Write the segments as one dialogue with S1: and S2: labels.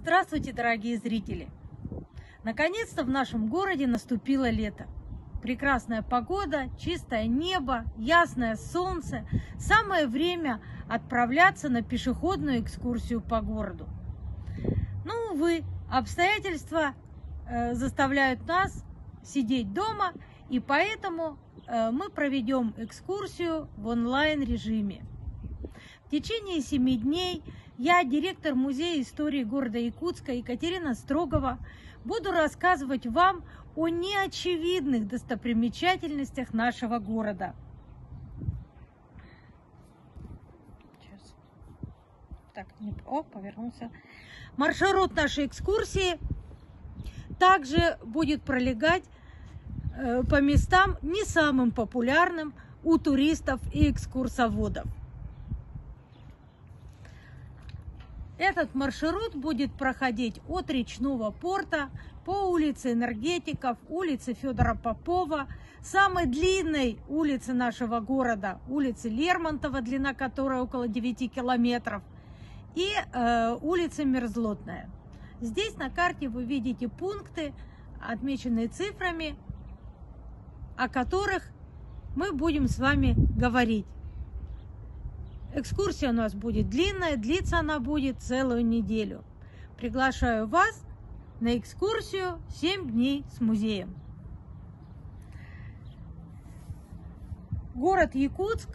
S1: Здравствуйте, дорогие зрители! Наконец-то в нашем городе наступило лето. Прекрасная погода, чистое небо, ясное солнце. Самое время отправляться на пешеходную экскурсию по городу. Но, увы, обстоятельства заставляют нас сидеть дома, и поэтому мы проведем экскурсию в онлайн-режиме. В течение 7 дней я, директор Музея истории города Якутска Екатерина Строгова, буду рассказывать вам о неочевидных достопримечательностях нашего города. Повернулся. Маршрут нашей экскурсии также будет пролегать по местам не самым популярным у туристов и экскурсоводов. Этот маршрут будет проходить от речного порта по улице Энергетиков, улице Федора Попова, самой длинной улице нашего города, улице Лермонтова, длина которой около 9 километров, и улица Мерзлотная. Здесь на карте вы видите пункты, отмеченные цифрами, о которых мы будем с вами говорить. Экскурсия у нас будет длинная, длиться она будет целую неделю. Приглашаю вас на экскурсию 7 дней с музеем. Город Якутск,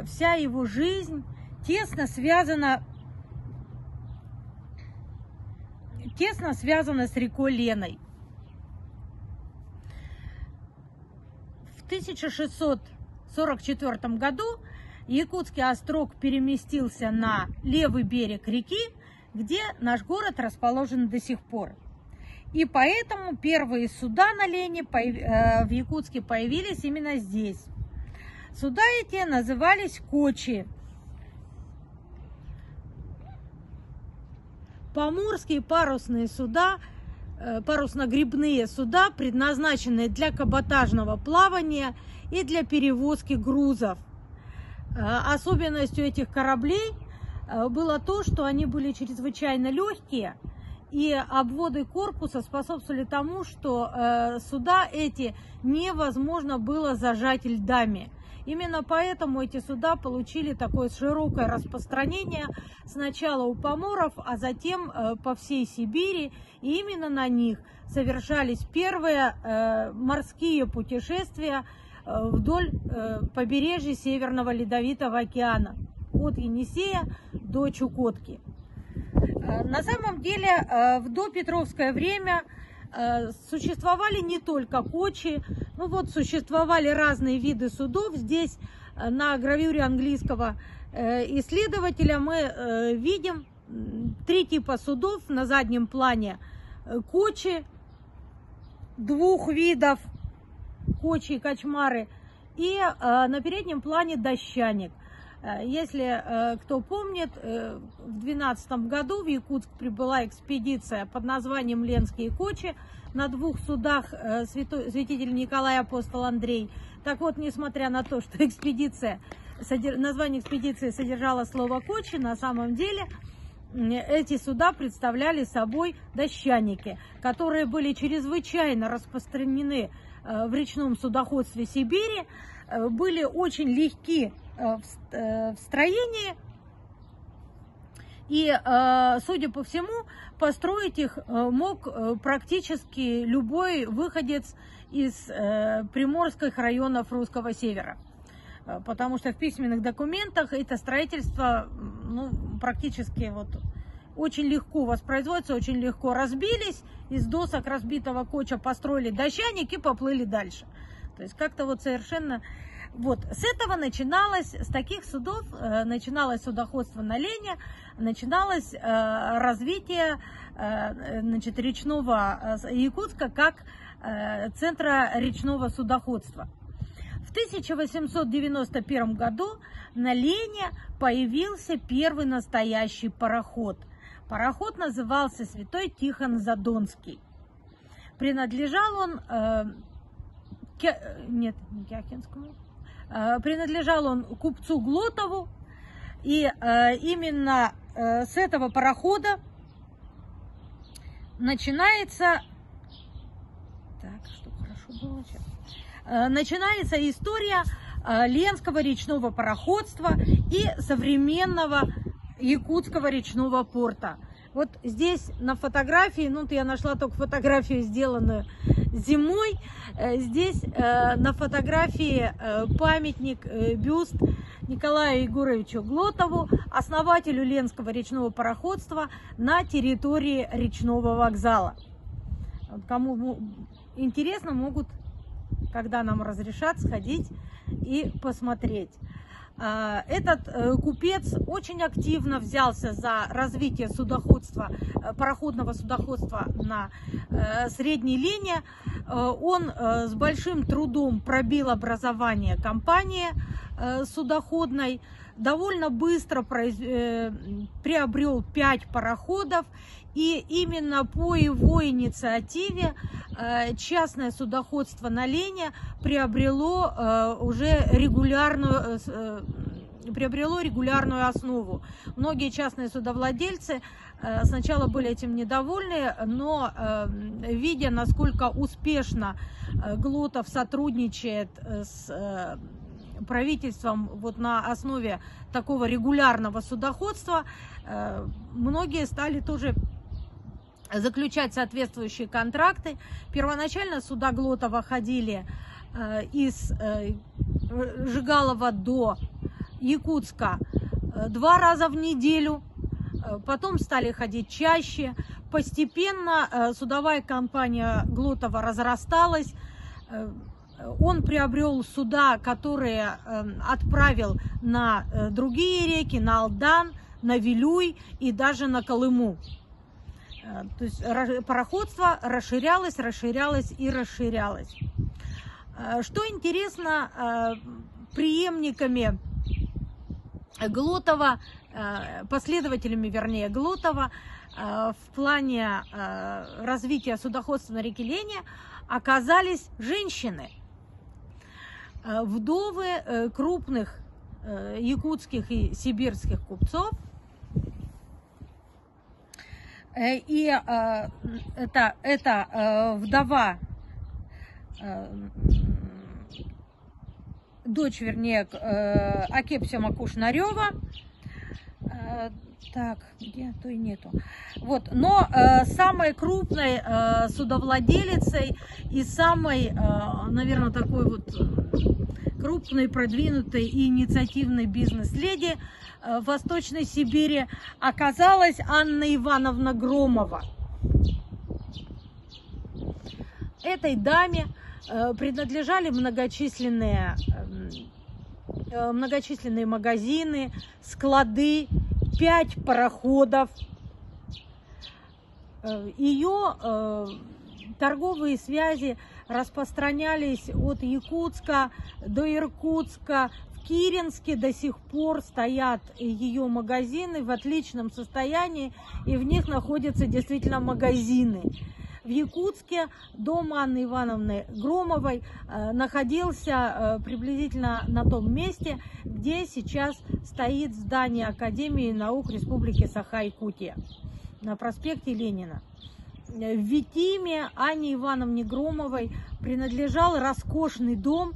S1: вся его жизнь тесно связана с рекой Леной. В 1644 году Якутский острог переместился на левый берег реки, где наш город расположен до сих пор. И поэтому первые суда на Лене в Якутске появились именно здесь. Суда эти назывались кочи. Поморские парусные суда, парусно-гребные суда, предназначенные для каботажного плавания и для перевозки грузов. Особенностью этих кораблей было то, что они были чрезвычайно легкие, и обводы корпуса способствовали тому, что суда эти невозможно было зажать льдами. Именно поэтому эти суда получили такое широкое распространение сначала у поморов, а затем по всей Сибири, и именно на них совершались первые морские путешествия вдоль побережья Северного Ледовитого океана, от Енисея до Чукотки. На самом деле в допетровское время существовали не только кочи, существовали разные виды судов. Здесь на гравюре английского исследователя мы видим 3 типа судов. На заднем плане кочи 2 видов, кочи и качмары, и на переднем плане дощаник. Если кто помнит, в 2012 году в Якутск прибыла экспедиция под названием «Ленские кочи» на 2 судах святитель Николай, апостол Андрей. Так вот, несмотря на то, что название экспедиции содержало слово «кочи», на самом деле эти суда представляли собой дощаники, которые были чрезвычайно распространены в речном судоходстве Сибири, были очень легки в строении, и, судя по всему, построить их мог практически любой выходец из приморских районов русского севера, потому что в письменных документах это строительство практически очень легко воспроизводится, очень легко разбились, из досок разбитого коча построили дощаник и поплыли дальше. То есть как-то совершенно... с этого начиналось, с таких судов начиналось судоходство на Лене, начиналось развитие речного Якутска как центра речного судоходства. В 1891 году на Лене появился первый настоящий пароход. Пароход назывался Святой Тихон Задонский. Принадлежал он принадлежал он купцу Глотову, и именно с этого парохода начинается... Так, что хорошо было сейчас. Начинается история Ленского речного пароходства и современного якутского речного порта. Вот здесь на фотографии, ну, я нашла только фотографию, сделанную зимой. Здесь на фотографии памятник, бюст Николаю Егоровичу Глотову, основателю Ленского речного пароходства на территории речного вокзала. Вот кому интересно, могут, когда нам разрешат, сходить и посмотреть. Этот купец очень активно взялся за развитие судоходства, пароходного судоходства на Средней Лине. Он с большим трудом пробил образование компании судоходной, довольно быстро приобрел 5 пароходов, и именно по его инициативе частное судоходство на Лине приобрело уже регулярную основу. Многие частные судовладельцы сначала были этим недовольны, но видя, насколько успешно Глотов сотрудничает с правительством вот на основе такого регулярного судоходства, многие стали тоже заключать соответствующие контракты. Первоначально суда Глотова ходили из Жигалова до Якутска 2 раза в неделю, потом стали ходить чаще. Постепенно судовая компания Глотова разрасталась. Он приобрел суда, которые отправил на другие реки, на Алдан, на Вилюй и даже на Колыму. То есть пароходство расширялось и расширялось. Что интересно, преемниками Глотова, последователями, вернее, Глотова в плане развития судоходства на реке Лене оказались женщины, вдовы крупных якутских и сибирских купцов. И это вдова, дочь, вернее, Акепсима Кушнарева. Так, где, то и нету. Вот, но самой крупной судовладелицей и самой, наверное, такой вот крупной, продвинутой и инициативной бизнес-леди в Восточной Сибири оказалась Анна Ивановна Громова. Этой даме принадлежали многочисленные магазины, склады, 5 пароходов. Ее торговые связи распространялись от Якутска до Иркутска. В Киренске до сих пор стоят ее магазины в отличном состоянии, и в них находятся действительно магазины. В Якутске дом Анны Ивановны Громовой находился приблизительно на том месте, где сейчас стоит здание Академии наук Республики Саха-Якутия, на проспекте Ленина. В Витиме Анне Ивановне Громовой принадлежал роскошный дом,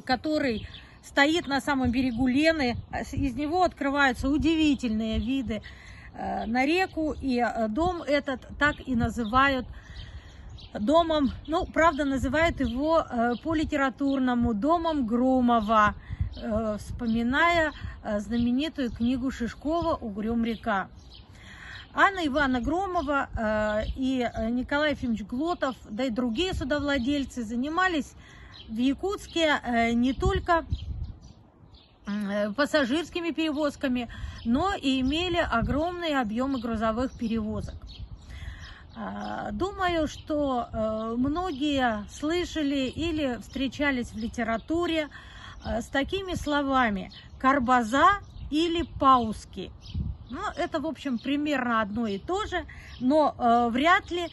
S1: который стоит на самом берегу Лены. Из него открываются удивительные виды на реку, и дом этот так и называют домом, ну, правда, называют его по-литературному домом Громова, вспоминая знаменитую книгу Шишкова «Угрём-река». Анна Ивановна Громова и Николай Ефимович Глотов, да и другие судовладельцы занимались в Якутске не только пассажирскими перевозками, но и имели огромные объемы грузовых перевозок. Думаю, что многие слышали или встречались в литературе с такими словами «карбаза» или «пауски». Ну, это, в общем, примерно одно и то же, но вряд ли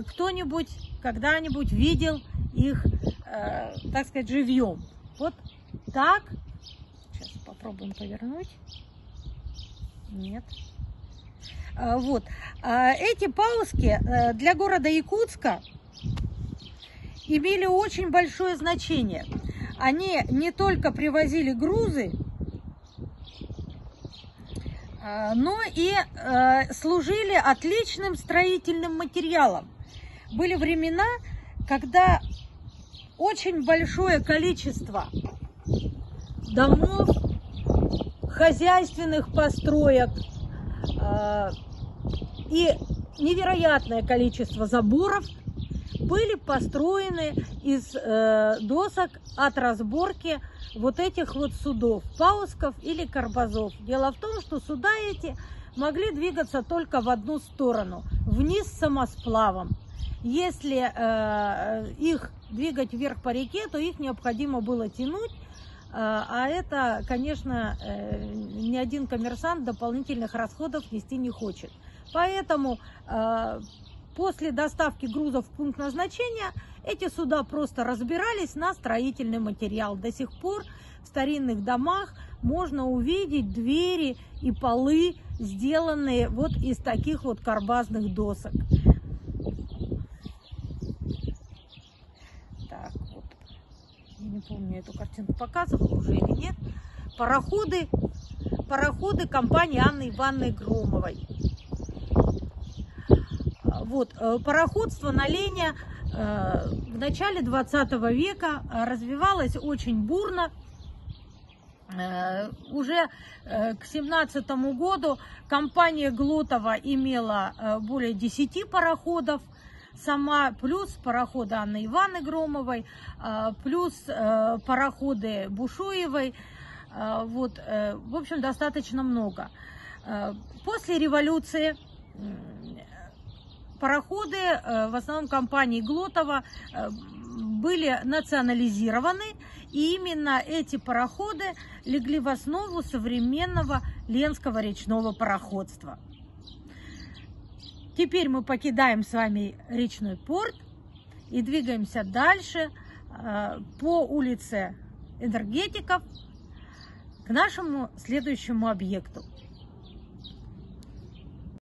S1: кто-нибудь когда-нибудь видел их, так сказать, живьем. Вот так. Сейчас попробуем повернуть. Нет. Вот. Эти пауски для города Якутска имели очень большое значение. Они не только привозили грузы, но и служили отличным строительным материалом. Были времена, когда очень большое количество домов, хозяйственных построек и невероятное количество заборов были построены из досок от разборки вот этих вот судов, паусков или карбазов. Дело в том, что суда эти могли двигаться только в одну сторону, вниз самосплавом. Если их двигать вверх по реке, то их необходимо было тянуть, а это, конечно, ни один коммерсант дополнительных расходов нести не хочет. Поэтому после доставки грузов в пункт назначения эти суда просто разбирались на строительный материал. До сих пор в старинных домах можно увидеть двери и полы, сделанные вот из таких вот карбазных досок. Так, вот. Я не помню, эту картинку показывала уже или нет. Пароходы компании Анны Ивановны Громовой. Вот, пароходство на Лене в начале 20 века развивалось очень бурно. Уже к 17 году компания Глотова имела более 10 пароходов сама, плюс пароходы Анны Ивановны Громовой, плюс пароходы Бушуевой. Вот, в общем, достаточно много. После революции пароходы, в основном компании Глотова, были национализированы, и именно эти пароходы легли в основу современного ленского речного пароходства. Теперь мы покидаем с вами речной порт и двигаемся дальше по улице Энергетиков к нашему следующему объекту.